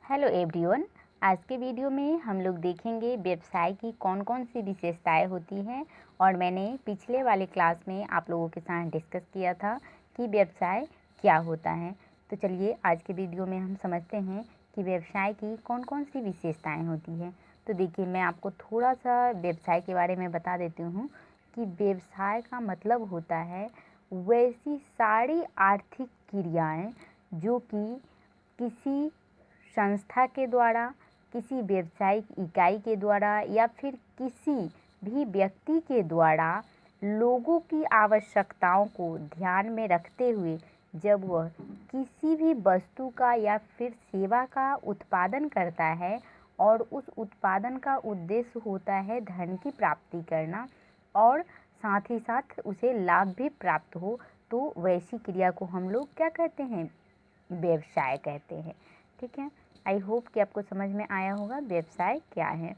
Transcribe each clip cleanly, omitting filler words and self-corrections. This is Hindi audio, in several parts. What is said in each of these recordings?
Hello everyone. आज के वीडियो में हम लोग देखेंगे व्यवसाय की कौन कौन सी विशेषताएं होती हैं। और मैंने पिछले वाले क्लास में आप लोगों के साथ डिस्कस किया था कि व्यवसाय क्या होता है। तो चलिए आज के वीडियो में हम समझते हैं कि व्यवसाय की कौन कौन सी विशेषताएं होती हैं। तो देखिए, मैं आपको थोड़ा सा व्यवसाय के बारे में बता देती हूँ कि व्यवसाय का मतलब होता है वैसी सारी आर्थिक क्रियाएँ जो कि किसी संस्था के द्वारा, किसी व्यावसायिक इकाई के द्वारा या फिर किसी भी व्यक्ति के द्वारा लोगों की आवश्यकताओं को ध्यान में रखते हुए जब वह किसी भी वस्तु का या फिर सेवा का उत्पादन करता है और उस उत्पादन का उद्देश्य होता है धन की प्राप्ति करना और साथ ही साथ उसे लाभ भी प्राप्त हो, तो वैसी क्रिया को हम लोग क्या कहते हैं? व्यवसाय कहते हैं। ठीक है, आई होप कि आपको समझ में आया होगा व्यवसाय क्या है।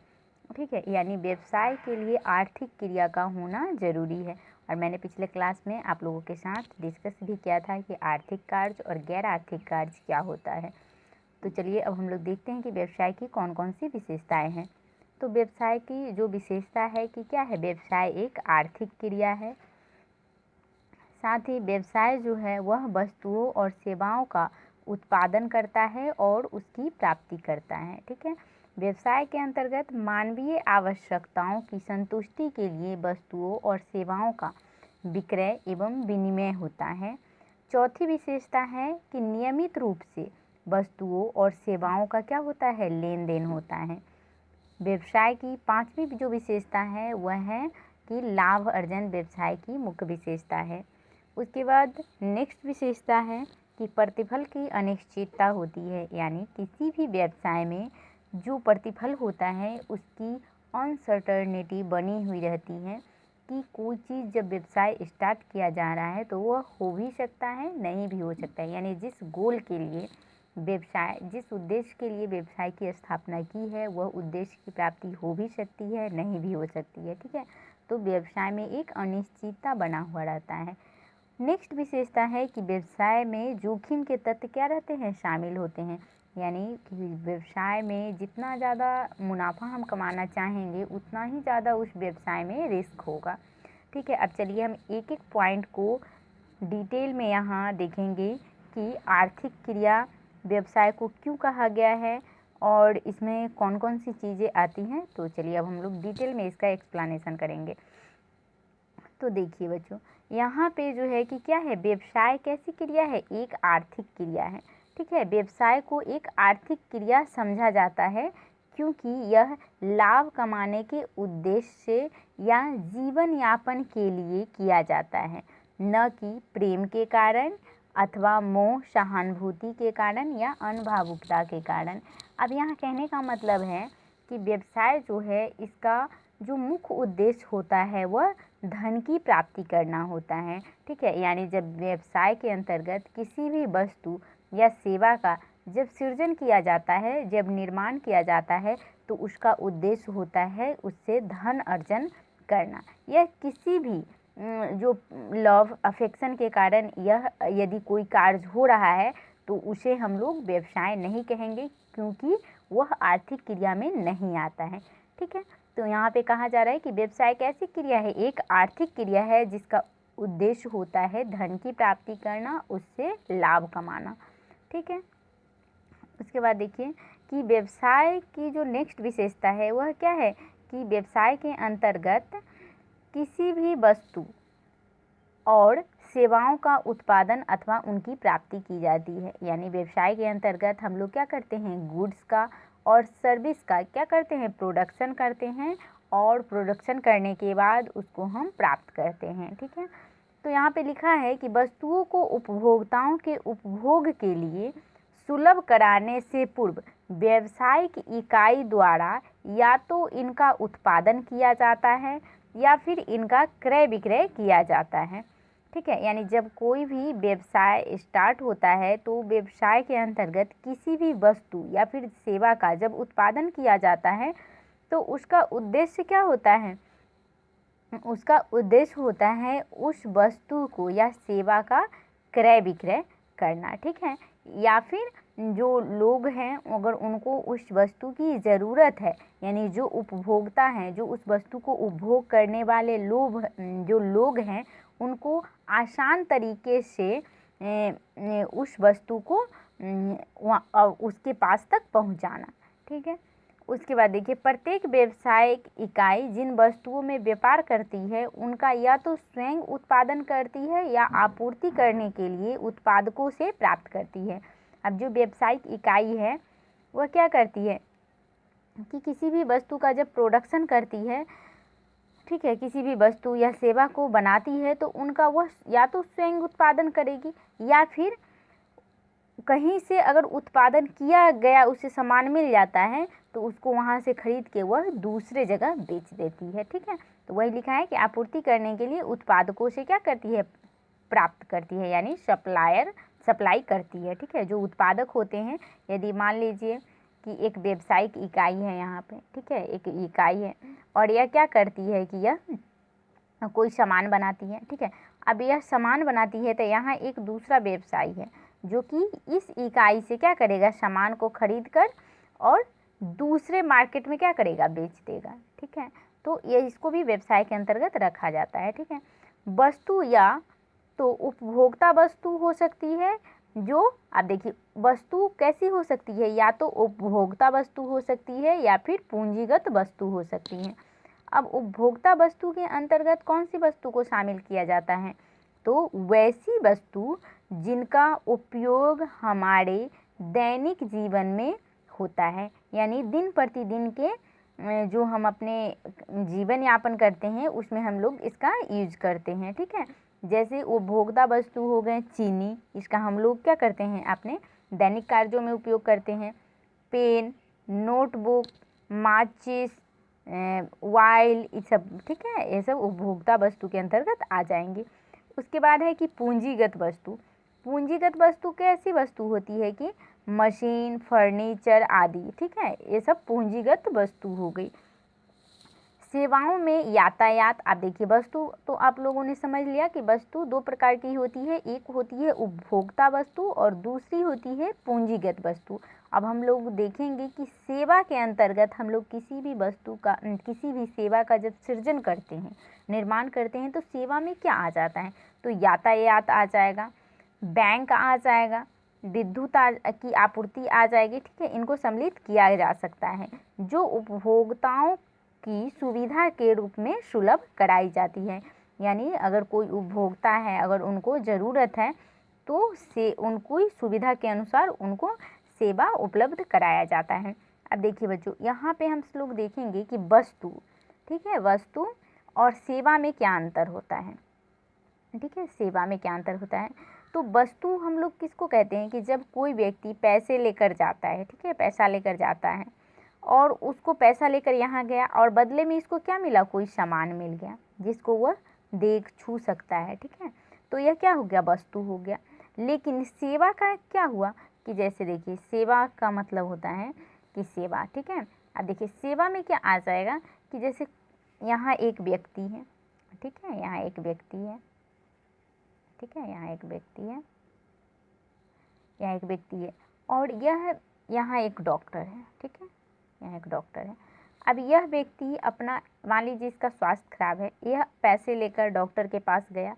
ठीक है, यानी व्यवसाय के लिए आर्थिक क्रिया का होना ज़रूरी है। और मैंने पिछले क्लास में आप लोगों के साथ डिस्कस भी किया था कि आर्थिक कार्य और गैर आर्थिक कार्य क्या होता है। तो चलिए अब हम लोग देखते हैं कि व्यवसाय की कौन कौन सी विशेषताएं हैं। तो व्यवसाय की जो विशेषता है कि क्या है, व्यवसाय एक आर्थिक क्रिया है। साथ ही व्यवसाय जो है वह वस्तुओं और सेवाओं का उत्पादन करता है और उसकी प्राप्ति करता है। ठीक है, व्यवसाय के अंतर्गत मानवीय आवश्यकताओं की संतुष्टि के लिए वस्तुओं और सेवाओं का विक्रय एवं विनिमय होता है। चौथी विशेषता है कि नियमित रूप से वस्तुओं और सेवाओं का क्या होता है? लेन देन होता है। व्यवसाय की पांचवी जो विशेषता है वह है कि लाभ अर्जन व्यवसाय की मुख्य विशेषता है। उसके बाद नेक्स्ट विशेषता है कि प्रतिफल की अनिश्चितता होती है, यानी किसी भी व्यवसाय में जो प्रतिफल होता है उसकी अनसर्टेनिटी बनी हुई रहती है कि कोई चीज़ जब व्यवसाय स्टार्ट किया जा रहा है तो वह हो भी सकता है, नहीं भी हो सकता है। यानी जिस गोल के लिए व्यवसाय, जिस उद्देश्य के लिए व्यवसाय की स्थापना की है वह उद्देश्य की प्राप्ति हो भी सकती है, नहीं भी हो सकती है। ठीक है, तो व्यवसाय में एक अनिश्चितता बना हुआ रहता है। नेक्स्ट विशेषता है कि व्यवसाय में जोखिम के तत्व क्या रहते हैं? शामिल होते हैं। यानी कि व्यवसाय में जितना ज़्यादा मुनाफा हम कमाना चाहेंगे उतना ही ज़्यादा उस व्यवसाय में रिस्क होगा। ठीक है, अब चलिए हम एक एक पॉइंट को डिटेल में यहाँ देखेंगे कि आर्थिक क्रिया व्यवसाय को क्यों कहा गया है और इसमें कौन कौन सी चीज़ें आती हैं। तो चलिए अब हम लोग डिटेल में इसका एक्सप्लेनेशन करेंगे। तो देखिए बच्चों, यहाँ पे जो है कि क्या है, व्यवसाय कैसी क्रिया है? एक आर्थिक क्रिया है। ठीक है, व्यवसाय को एक आर्थिक क्रिया समझा जाता है क्योंकि यह लाभ कमाने के उद्देश्य से या जीवन यापन के लिए किया जाता है, न कि प्रेम के कारण अथवा मोह सहानुभूति के कारण या अनभावुकता के कारण। अब यहाँ कहने का मतलब है कि व्यवसाय जो है इसका जो मुख्य उद्देश्य होता है वह धन की प्राप्ति करना होता है। ठीक है, यानी जब व्यवसाय के अंतर्गत किसी भी वस्तु या सेवा का जब सृजन किया जाता है, जब निर्माण किया जाता है, तो उसका उद्देश्य होता है उससे धन अर्जन करना। यह किसी भी जो लव अफेक्शन के कारण यह यदि कोई कार्य हो रहा है तो उसे हम लोग व्यवसाय नहीं कहेंगे क्योंकि वह आर्थिक क्रिया में नहीं आता है। ठीक है, तो यहाँ पे कहा जा रहा है कि व्यवसाय कैसी क्रिया है? एक आर्थिक क्रिया है जिसका उद्देश्य होता है धन की प्राप्ति करना, उससे लाभ कमाना। ठीक है, उसके बाद देखिए कि व्यवसाय की जो नेक्स्ट विशेषता है वह क्या है कि व्यवसाय के अंतर्गत किसी भी वस्तु और सेवाओं का उत्पादन अथवा उनकी प्राप्ति की जाती है। यानी व्यवसाय के अंतर्गत हम लोग क्या करते हैं? गुड्स का और सर्विस का क्या करते हैं? प्रोडक्शन करते हैं और प्रोडक्शन करने के बाद उसको हम प्राप्त करते हैं। ठीक है, तो यहाँ पे लिखा है कि वस्तुओं को उपभोक्ताओं के उपभोग के लिए सुलभ कराने से पूर्व व्यावसायिक इकाई द्वारा या तो इनका उत्पादन किया जाता है या फिर इनका क्रय विक्रय किया जाता है। ठीक है, यानी जब कोई भी व्यवसाय स्टार्ट होता है तो व्यवसाय के अंतर्गत किसी भी वस्तु या फिर सेवा का जब उत्पादन किया जाता है तो उसका उद्देश्य क्या होता है? उसका उद्देश्य होता है उस वस्तु को या सेवा का क्रय विक्रय करना। ठीक है, या फिर जो लोग हैं अगर उनको उस वस्तु की ज़रूरत है, यानी जो उपभोक्ता हैं, जो उस वस्तु को उपभोग करने वाले जो लोग हैं, उनको आसान तरीके से उस वस्तु को उसके पास तक पहुंचाना। ठीक है। उसके बाद देखिए, प्रत्येक व्यावसायिक इकाई जिन वस्तुओं में व्यापार करती है उनका या तो स्वयं उत्पादन करती है या आपूर्ति करने के लिए उत्पादकों से प्राप्त करती है। अब जो व्यावसायिक इकाई है वह क्या करती है कि किसी भी वस्तु का जब प्रोडक्शन करती है, ठीक है, किसी भी वस्तु या सेवा को बनाती है तो उनका वह या तो स्वयं उत्पादन करेगी या फिर कहीं से अगर उत्पादन किया गया उसे सामान मिल जाता है तो उसको वहाँ से खरीद के वह दूसरे जगह बेच देती है। ठीक है। तो वही लिखा है कि आपूर्ति करने के लिए उत्पादकों से क्या करती है, प्राप्त करती है, यानी सप्लाई करती है। ठीक है। जो उत्पादक होते हैं, यदि मान लीजिए कि एक व्यावसायिक इकाई है यहाँ पे, ठीक है, एक इकाई है और यह क्या करती है कि यह कोई सामान बनाती है। ठीक है। अब यह सामान बनाती है तो यहाँ एक दूसरा व्यवसायी है जो कि इस इकाई से क्या करेगा, सामान को खरीद कर और दूसरे मार्केट में क्या करेगा, बेच देगा। ठीक है। तो ये इसको भी व्यवसाय के अंतर्गत रखा जाता है। ठीक है। वस्तु या तो उपभोक्ता वस्तु हो सकती है, जो आप देखिए वस्तु कैसी हो सकती है, या तो उपभोक्ता वस्तु हो सकती है या फिर पूंजीगत वस्तु हो सकती है। अब उपभोक्ता वस्तु के अंतर्गत कौन सी वस्तु को शामिल किया जाता है, तो वैसी वस्तु जिनका उपयोग हमारे दैनिक जीवन में होता है, यानी दिन प्रतिदिन के जो हम अपने जीवन यापन करते हैं उसमें हम लोग इसका यूज करते हैं। ठीक है। जैसे उपभोक्ता वस्तु हो गए चीनी, इसका हम लोग क्या करते हैं, अपने दैनिक कार्यों में उपयोग करते हैं। पेन, नोटबुक, माचिस, वाइल, ये सब, ठीक है, ये सब उपभोक्ता वस्तु के अंतर्गत आ जाएंगे। उसके बाद है कि पूंजीगत वस्तु। पूंजीगत वस्तु कैसी वस्तु होती है कि मशीन, फर्नीचर आदि। ठीक है। ये सब पूंजीगत वस्तु हो गई। सेवाओं में यातायात, आप देखिए वस्तु तो आप लोगों ने समझ लिया कि वस्तु दो प्रकार की होती है, एक होती है उपभोक्ता वस्तु और दूसरी होती है पूंजीगत वस्तु। अब हम लोग देखेंगे कि सेवा के अंतर्गत हम लोग किसी भी वस्तु का, किसी भी सेवा का जब सृजन करते हैं, निर्माण करते हैं, तो सेवा में क्या आ जाता है, तो यातायात आ जाएगा, बैंक आ जाएगा, विद्युत की आपूर्ति आ जाएगी। ठीक है। इनको सम्मिलित किया जा सकता है, जो उपभोक्ताओं की सुविधा के रूप में सुलभ कराई जाती है। यानी अगर कोई उपभोक्ता है, अगर उनको ज़रूरत है तो उनको सुविधा के अनुसार उनको सेवा उपलब्ध कराया जाता है। अब देखिए बच्चों, यहाँ पे हम लोग देखेंगे कि वस्तु, ठीक है, वस्तु और सेवा में क्या अंतर होता है। ठीक है। सेवा में क्या अंतर होता है, तो वस्तु हम लोग किसको कहते हैं कि जब कोई व्यक्ति पैसे लेकर जाता है, ठीक है, पैसा लेकर जाता है और उसको पैसा लेकर यहाँ गया और बदले में इसको क्या मिला, कोई सामान मिल गया जिसको वह देख छू सकता है। ठीक है। तो यह क्या हो गया, वस्तु हो गया। लेकिन सेवा का क्या हुआ कि जैसे देखिए, सेवा का मतलब होता है कि सेवा, ठीक है। अब देखिए सेवा में क्या आ जाएगा कि जैसे यहाँ एक व्यक्ति है, ठीक है, यहाँ एक व्यक्ति है, ठीक है, यहाँ एक व्यक्ति है, यहाँ एक व्यक्ति है और यहाँ एक डॉक्टर है। ठीक है, यहाँ एक डॉक्टर है। अब यह व्यक्ति अपना, मान लीजिए इसका स्वास्थ्य खराब है, यह पैसे लेकर डॉक्टर के पास गया,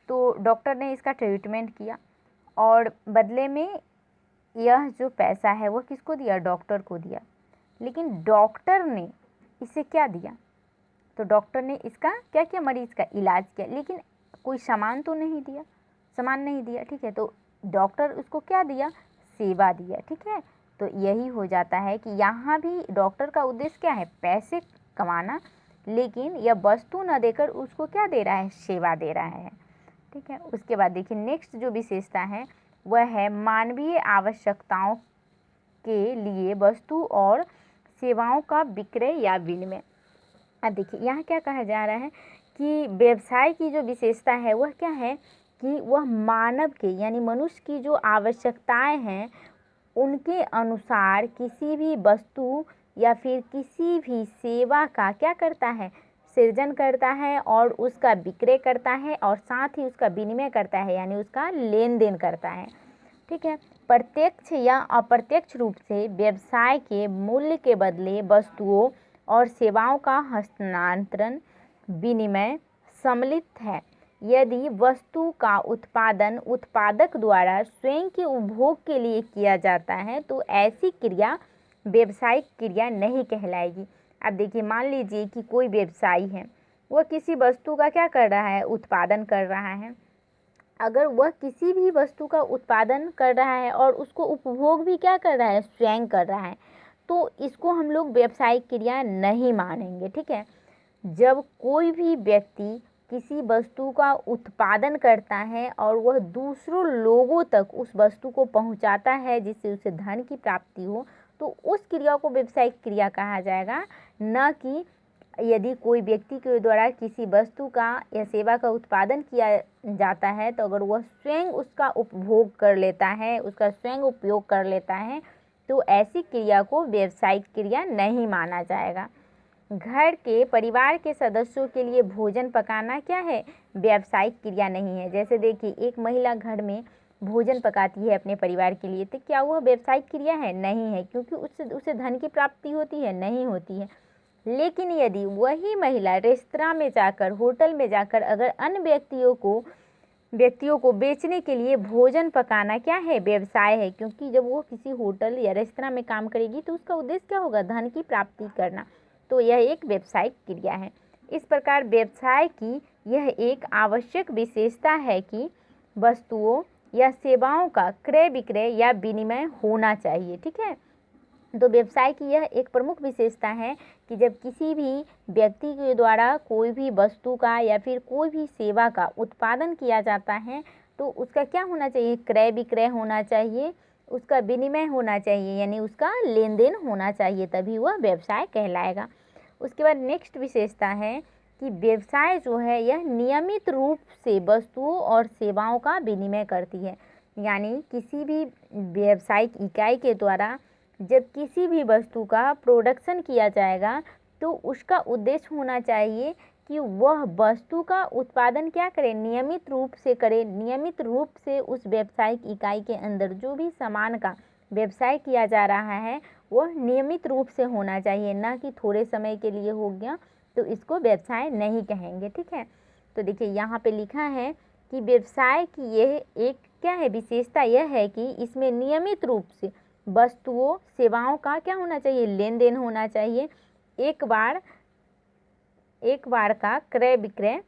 तो डॉक्टर ने इसका ट्रीटमेंट किया और बदले में यह जो पैसा है वह किसको दिया, डॉक्टर को दिया। लेकिन डॉक्टर ने इसे क्या दिया, तो डॉक्टर ने इसका क्या किया, मरीज़ का इलाज किया, लेकिन कोई सामान तो नहीं दिया, सामान नहीं दिया। ठीक है। तो डॉक्टर उसको क्या दिया, सेवा दिया। ठीक है। तो यही हो जाता है कि यहाँ भी डॉक्टर का उद्देश्य क्या है, पैसे कमाना, लेकिन यह वस्तु न देकर उसको क्या दे रहा है, सेवा दे रहा है। ठीक है। उसके बाद देखिए नेक्स्ट जो विशेषता है वह है मानवीय आवश्यकताओं के लिए वस्तु और सेवाओं का विक्रय या विनिमय। अब देखिए यहाँ क्या कहा जा रहा है कि व्यवसाय की जो विशेषता है वह क्या है कि वह मानव के, यानी मनुष्य की जो आवश्यकताएं हैं उनके अनुसार किसी भी वस्तु या फिर किसी भी सेवा का क्या करता है, सृजन करता है और उसका विक्रय करता है और साथ ही उसका विनिमय करता है, यानी उसका लेन देन करता है। ठीक है। प्रत्यक्ष या अप्रत्यक्ष रूप से व्यवसाय के मूल्य के बदले वस्तुओं और सेवाओं का हस्तांतरण विनिमय सम्मिलित है। यदि वस्तु का उत्पादन उत्पादक द्वारा स्वयं के उपभोग के लिए किया जाता है तो ऐसी क्रिया व्यावसायिक क्रिया नहीं कहलाएगी। अब देखिए, मान लीजिए कि कोई व्यवसायी है, वह किसी वस्तु का क्या कर रहा है, उत्पादन कर रहा है। अगर वह किसी भी वस्तु का उत्पादन कर रहा है और उसको उपभोग भी क्या कर रहा है, स्वयं कर रहा है, तो इसको हम लोग व्यावसायिक क्रिया नहीं मानेंगे। ठीक है। जब कोई भी व्यक्ति किसी वस्तु का उत्पादन करता है और वह दूसरों लोगों तक उस वस्तु को पहुंचाता है जिससे उसे धन की प्राप्ति हो, तो उस क्रिया को व्यावसायिक क्रिया कहा जाएगा। न कि यदि कोई व्यक्ति के द्वारा किसी वस्तु का या सेवा का उत्पादन किया जाता है तो अगर वह स्वयं उसका उपभोग कर लेता है, उसका स्वयं उपयोग कर लेता है, तो ऐसी क्रिया को व्यावसायिक क्रिया नहीं माना जाएगा। घर के परिवार के सदस्यों के लिए भोजन पकाना क्या है, व्यावसायिक क्रिया नहीं है। जैसे देखिए, एक महिला घर में भोजन पकाती है अपने परिवार के लिए, तो क्या वह व्यावसायिक क्रिया है, नहीं है, क्योंकि उससे उसे धन की प्राप्ति होती है, नहीं होती है। लेकिन यदि वही महिला रेस्तरां में जाकर, होटल में जाकर अगर अन्य व्यक्तियों को बेचने के लिए भोजन पकाना क्या है, व्यवसाय है, क्योंकि जब वो किसी होटल या रेस्तरां में काम करेगी तो उसका उद्देश्य क्या होगा, धन की प्राप्ति करना, तो यह एक व्यावसायिक क्रिया है। इस प्रकार व्यवसाय की यह एक आवश्यक विशेषता है कि वस्तुओं या सेवाओं का क्रय विक्रय या विनिमय होना चाहिए। ठीक है। तो व्यवसाय की यह एक प्रमुख विशेषता है कि जब किसी भी व्यक्ति के द्वारा कोई भी वस्तु का या फिर कोई भी सेवा का उत्पादन किया जाता है तो उसका क्या होना चाहिए, क्रय विक्रय होना चाहिए, उसका विनिमय होना चाहिए, यानी उसका लेन देन होना चाहिए, तभी वह व्यवसाय कहलाएगा। उसके बाद नेक्स्ट विशेषता है कि व्यवसाय जो है यह नियमित रूप से वस्तुओं और सेवाओं का विनिमय करती है। यानी किसी भी व्यावसायिक इकाई के द्वारा जब किसी भी वस्तु का प्रोडक्शन किया जाएगा तो उसका उद्देश्य होना चाहिए कि वह वस्तु का उत्पादन क्या करे, नियमित रूप से करे। नियमित रूप से उस व्यावसायिक इकाई के अंदर जो भी सामान का व्यवसाय किया जा रहा है वह नियमित रूप से होना चाहिए, ना कि थोड़े समय के लिए हो गया तो इसको व्यवसाय नहीं कहेंगे। ठीक है। तो देखिए, यहाँ पे लिखा है कि व्यवसाय की यह एक क्या है, विशेषता यह है कि इसमें नियमित रूप से वस्तुओं सेवाओं का क्या होना चाहिए, लेन देन होना चाहिए। एक बार का क्रय विक्रय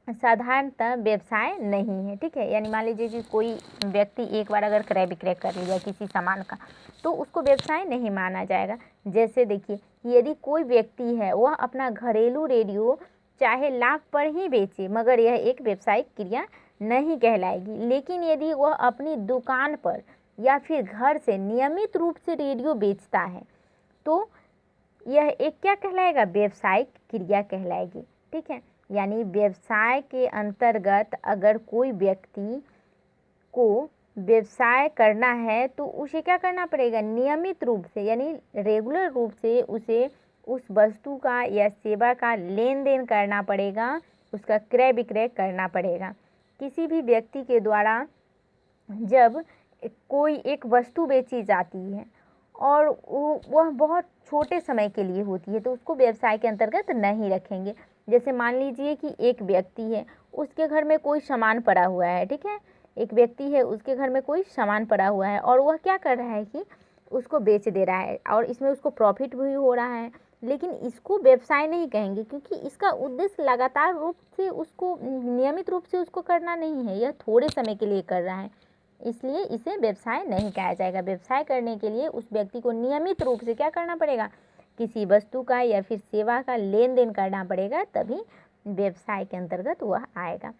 साधारणतः व्यवसाय नहीं है। ठीक है। यानी मान लीजिए कि कोई व्यक्ति एक बार अगर क्रय विक्रय कर लिया किसी सामान का तो उसको व्यवसाय नहीं माना जाएगा। जैसे देखिए, यदि कोई व्यक्ति है वह अपना घरेलू रेडियो चाहे लाख पर ही बेचे मगर यह एक व्यावसायिक क्रिया नहीं कहलाएगी। लेकिन यदि वह अपनी दुकान पर या फिर घर से नियमित रूप से रेडियो बेचता है तो यह एक क्या कहलाएगा, व्यावसायिक क्रिया कहलाएगी। ठीक है। यानी व्यवसाय के अंतर्गत अगर कोई व्यक्ति को व्यवसाय करना है तो उसे क्या करना पड़ेगा, नियमित रूप से यानी रेगुलर रूप से उसे उस वस्तु का या सेवा का लेन देन करना पड़ेगा, उसका क्रय विक्रय करना पड़ेगा। किसी भी व्यक्ति के द्वारा जब कोई एक वस्तु बेची जाती है और वह बहुत छोटे समय के लिए होती है तो उसको व्यवसाय के अंतर्गत नहीं रखेंगे। जैसे मान लीजिए कि एक व्यक्ति है, उसके घर में कोई सामान पड़ा हुआ है। ठीक है। एक व्यक्ति है, उसके घर में कोई सामान पड़ा हुआ है और वह क्या कर रहा है कि उसको बेच दे रहा है और इसमें उसको प्रॉफिट भी हो रहा है, लेकिन इसको व्यवसाय नहीं कहेंगे क्योंकि इसका उद्देश्य लगातार रूप से उसको नियमित रूप से उसको करना नहीं है, यह थोड़े समय के लिए कर रहा है, इसलिए इसे व्यवसाय नहीं कहा जाएगा। व्यवसाय करने के लिए उस व्यक्ति को नियमित रूप से क्या करना पड़ेगा, किसी वस्तु का या फिर सेवा का लेन देन करना पड़ेगा, तभी व्यवसाय के अंतर्गत वह आएगा।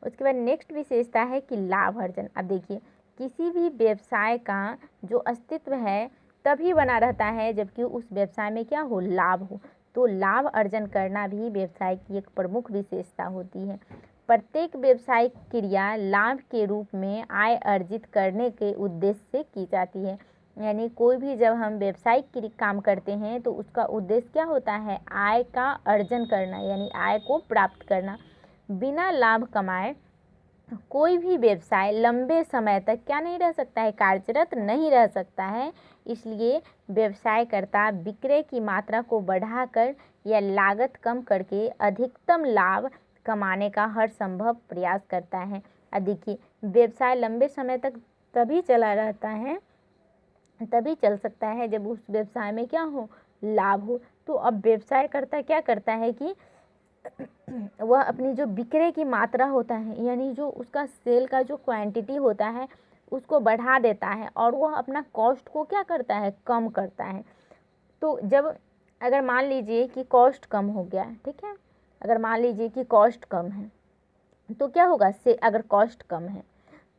उसके बाद नेक्स्ट विशेषता है कि लाभ अर्जन। अब देखिए, किसी भी व्यवसाय का जो अस्तित्व है तभी बना रहता है जबकि उस व्यवसाय में क्या हो, लाभ हो। तो लाभ अर्जन करना भी व्यवसाय की एक प्रमुख विशेषता होती है। प्रत्येक व्यावसायिक क्रिया लाभ के रूप में आय अर्जित करने के उद्देश्य से की जाती है। यानी कोई भी जब हम व्यावसायिक काम करते हैं तो उसका उद्देश्य क्या होता है, आय का अर्जन करना, यानी आय को प्राप्त करना। बिना लाभ कमाए कोई भी व्यवसाय लंबे समय तक क्या नहीं रह सकता है, कार्यरत नहीं रह सकता है। इसलिए व्यवसायकर्ता विक्रय की मात्रा को बढ़ाकर या लागत कम करके अधिकतम लाभ कमाने का हर संभव प्रयास करता है। अब देखिए, व्यवसाय लंबे समय तक तभी चला रहता है, तभी चल सकता है जब उस व्यवसाय में क्या हो, लाभ हो। तो अब व्यवसायकर्ता क्या करता है कि वह अपनी जो विक्रय की मात्रा होता है, यानी जो उसका सेल का जो क्वांटिटी होता है उसको बढ़ा देता है, और वह अपना कॉस्ट को क्या करता है, कम करता है। तो जब अगर मान लीजिए कि कॉस्ट कम हो गया, ठीक है, अगर मान लीजिए कि कॉस्ट कम है तो क्या होगा, से अगर कॉस्ट कम है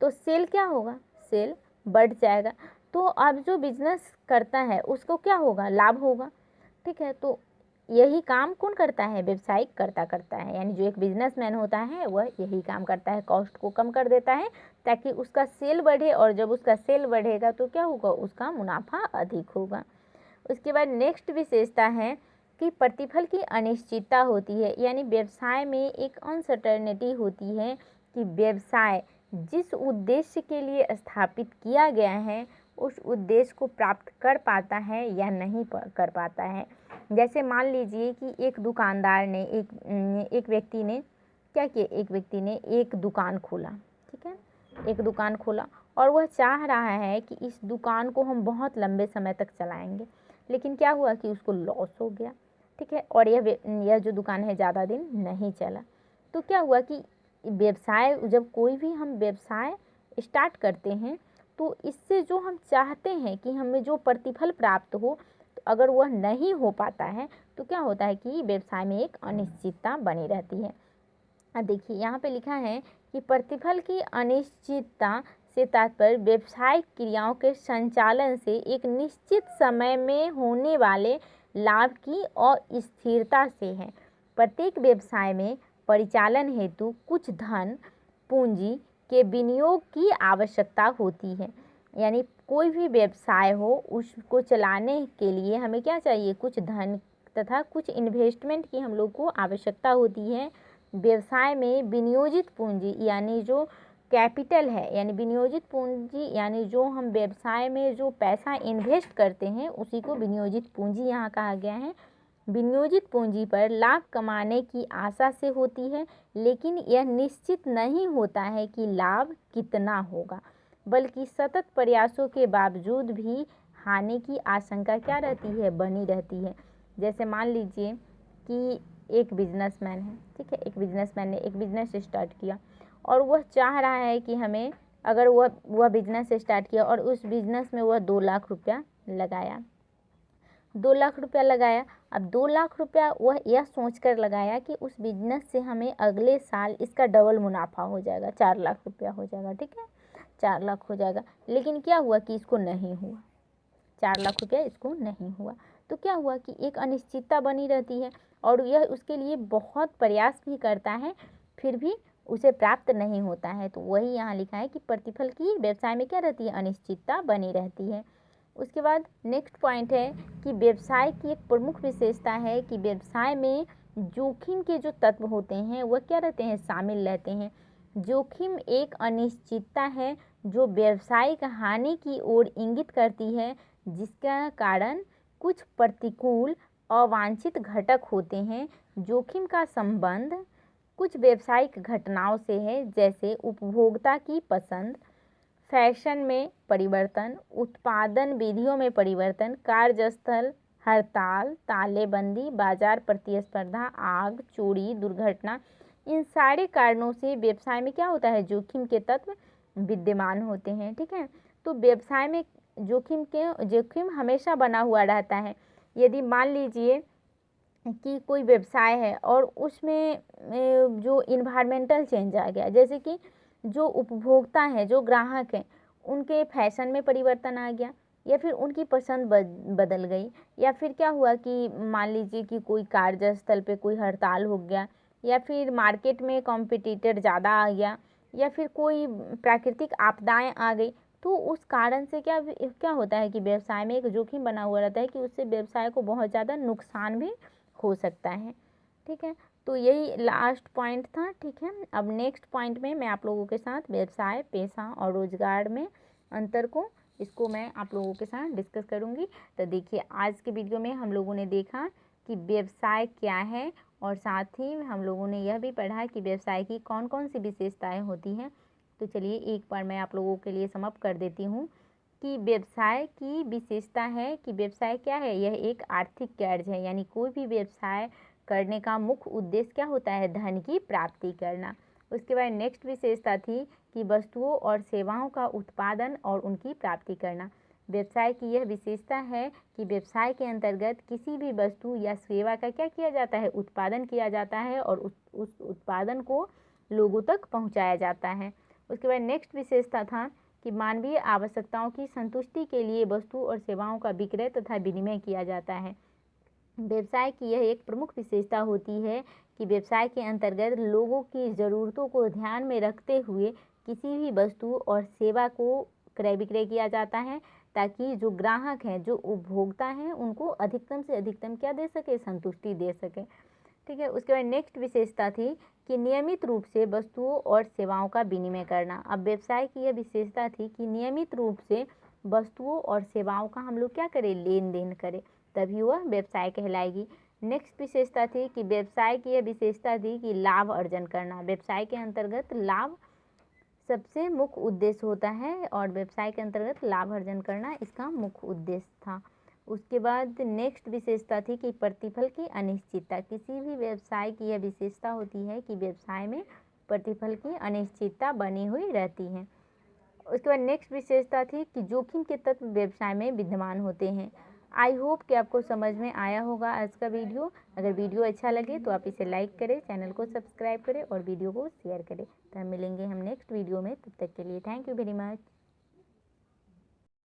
तो सेल क्या होगा, सेल बढ़ जाएगा। तो अब जो बिजनेस करता है उसको क्या होगा, लाभ होगा। ठीक है, तो यही काम कौन करता है, व्यवसायिक करता है, यानी जो एक बिजनेसमैन होता है वह यही काम करता है, कॉस्ट को कम कर देता है ताकि उसका सेल बढ़े, और जब उसका सेल बढ़ेगा तो क्या होगा, उसका मुनाफा अधिक होगा। उसके बाद नेक्स्ट विशेषता है कि प्रतिफल की अनिश्चितता होती है, यानी व्यवसाय में एक अनसर्टेनिटी होती है कि व्यवसाय जिस उद्देश्य के लिए स्थापित किया गया है उस उद्देश्य को प्राप्त कर पाता है या नहीं कर पाता है। जैसे मान लीजिए कि एक दुकानदार ने एक व्यक्ति ने क्या किया, एक व्यक्ति ने एक दुकान खोला, ठीक है, एक दुकान खोला और वह चाह रहा है कि इस दुकान को हम बहुत लंबे समय तक चलाएंगे, लेकिन क्या हुआ कि उसको लॉस हो गया, ठीक है, और यह जो दुकान है ज़्यादा दिन नहीं चला। तो क्या हुआ कि व्यवसाय, जब कोई भी हम व्यवसाय स्टार्ट करते हैं तो इससे जो हम चाहते हैं कि हमें जो प्रतिफल प्राप्त हो, तो अगर वह नहीं हो पाता है तो क्या होता है कि व्यवसाय में एक अनिश्चितता बनी रहती है। अब देखिए यहाँ पे लिखा है कि प्रतिफल की अनिश्चितता से तात्पर्य व्यवसायिक क्रियाओं के संचालन से एक निश्चित समय में होने वाले लाभ की अस्थिरता से है। प्रत्येक व्यवसाय में परिचालन हेतु कुछ धन पूंजी के विनियोग की आवश्यकता होती है, यानी कोई भी व्यवसाय हो उसको चलाने के लिए हमें क्या चाहिए, कुछ धन तथा कुछ इन्वेस्टमेंट की हम लोग को आवश्यकता होती है। व्यवसाय में विनियोजित पूंजी यानी जो कैपिटल है, यानी विनियोजित पूंजी यानी जो हम व्यवसाय में जो पैसा इन्वेस्ट करते हैं उसी को विनियोजित पूंजी यहाँ कहा गया है। विनियोजित पूंजी पर लाभ कमाने की आशा से होती है, लेकिन यह निश्चित नहीं होता है कि लाभ कितना होगा, बल्कि सतत प्रयासों के बावजूद भी हानि की आशंका क्या रहती है, बनी रहती है। जैसे मान लीजिए कि एक बिजनेसमैन है, ठीक है, एक बिजनेसमैन ने एक बिजनेस स्टार्ट किया और वह चाह रहा है कि हमें, अगर वह बिजनेस स्टार्ट किया और उस बिजनेस में वह 2 लाख रुपया लगाया, 2 लाख रुपया लगाया। अब 2 लाख रुपया वह यह सोच कर लगाया कि उस बिजनेस से हमें अगले साल इसका डबल मुनाफा हो जाएगा, 4 लाख रुपया हो जाएगा, ठीक है, 4 लाख हो जाएगा। लेकिन क्या हुआ कि इसको नहीं हुआ, 4 लाख रुपया इसको नहीं हुआ। तो क्या हुआ कि एक अनिश्चितता बनी रहती है और यह उसके लिए बहुत प्रयास भी करता है, फिर भी उसे प्राप्त नहीं होता है। तो वही यहाँ लिखा है कि प्रतिफल की व्यवसाय में क्या रहती है, अनिश्चितता बनी रहती है। उसके बाद नेक्स्ट पॉइंट है कि व्यवसाय की एक प्रमुख विशेषता है कि व्यवसाय में जोखिम के जो तत्व होते हैं वह क्या रहते हैं, शामिल रहते हैं। जोखिम एक अनिश्चितता है जो व्यावसायिक हानि की ओर इंगित करती है, जिसका कारण कुछ प्रतिकूल अवांछित घटक होते हैं। जोखिम का संबंध कुछ व्यावसायिक घटनाओं से है, जैसे उपभोक्ता की पसंद, फैशन में परिवर्तन, उत्पादन विधियों में परिवर्तन, कार्यस्थल हड़ताल, तालेबंदी, बाजार प्रतिस्पर्धा, आग, चोरी, दुर्घटना। इन सारे कारणों से व्यवसाय में क्या होता है, जोखिम के तत्व विद्यमान होते हैं, ठीक है। तो व्यवसाय में जोखिम हमेशा बना हुआ रहता है। यदि मान लीजिए कि कोई व्यवसाय है और उसमें जो इन्वायरमेंटल चेंज आ गया, जैसे कि जो उपभोक्ता हैं, जो ग्राहक हैं, उनके फैशन में परिवर्तन आ गया, या फिर उनकी पसंद बदल गई, या फिर क्या हुआ कि मान लीजिए कि कोई कार्यस्थल पे कोई हड़ताल हो गया, या फिर मार्केट में कॉम्पिटिटर ज़्यादा आ गया, या फिर कोई प्राकृतिक आपदाएं आ गई, तो उस कारण से क्या होता है कि व्यवसाय में एक जोखिम बना हुआ रहता है कि उससे व्यवसाय को बहुत ज़्यादा नुकसान भी हो सकता है, ठीक है। तो यही लास्ट पॉइंट था, ठीक है। अब नेक्स्ट पॉइंट में मैं आप लोगों के साथ व्यवसाय, पेशा और रोजगार में अंतर को, इसको मैं आप लोगों के साथ डिस्कस करूँगी। तो देखिए, आज के वीडियो में हम लोगों ने देखा कि व्यवसाय क्या है, और साथ ही हम लोगों ने यह भी पढ़ा कि व्यवसाय की कौन कौन सी विशेषताएं होती हैं। तो चलिए एक बार मैं आप लोगों के लिए समअप कर देती हूँ कि व्यवसाय की विशेषता है कि व्यवसाय क्या है, यह एक आर्थिक कार्य है, यानी कोई भी व्यवसाय करने का मुख्य उद्देश्य क्या होता है, धन की प्राप्ति करना। उसके बाद नेक्स्ट विशेषता थी कि वस्तुओं और सेवाओं का उत्पादन और उनकी प्राप्ति करना। व्यवसाय की यह विशेषता है कि व्यवसाय के अंतर्गत किसी भी वस्तु या सेवा का क्या किया जाता है, उत्पादन किया जाता है और उस उत्पादन को लोगों तक पहुंचाया जाता है। उसके बाद नेक्स्ट विशेषता था कि मानवीय आवश्यकताओं की संतुष्टि के लिए वस्तु और सेवाओं का विक्रय तथा विनिमय किया जाता है। व्यवसाय की यह एक प्रमुख विशेषता होती है कि व्यवसाय के अंतर्गत लोगों की ज़रूरतों को ध्यान में रखते हुए किसी भी वस्तु और सेवा को क्रय विक्रय किया जाता है, ताकि जो ग्राहक हैं, जो उपभोक्ता हैं, उनको अधिकतम से अधिकतम क्या दे सके, संतुष्टि दे सके, ठीक है। उसके बाद नेक्स्ट विशेषता थी कि नियमित रूप से वस्तुओं और सेवाओं का विनिमय करना। अब व्यवसाय की यह विशेषता थी कि नियमित रूप से वस्तुओं और सेवाओं का हम लोग क्या करें, लेन देन करें, तभी वह व्यवसाय कहलाएगी। नेक्स्ट विशेषता थी कि व्यवसाय की यह विशेषता थी कि लाभ अर्जन करना। व्यवसाय के अंतर्गत लाभ सबसे मुख्य उद्देश्य होता है, और व्यवसाय के अंतर्गत लाभ अर्जन करना इसका मुख्य उद्देश्य था। उसके बाद नेक्स्ट विशेषता थी कि प्रतिफल की अनिश्चितता। किसी भी व्यवसाय की यह विशेषता होती है कि व्यवसाय में प्रतिफल की अनिश्चितता बनी हुई रहती है। उसके बाद नेक्स्ट विशेषता थी कि जोखिम के तत्व व्यवसाय में विद्यमान होते हैं। आई होप कि आपको समझ में आया होगा आज का वीडियो। अगर वीडियो अच्छा लगे तो आप इसे लाइक करें, चैनल को सब्सक्राइब करें और वीडियो को शेयर करें। तो हम मिलेंगे नेक्स्ट वीडियो में, तब तक के लिए थैंक यू वेरी मच।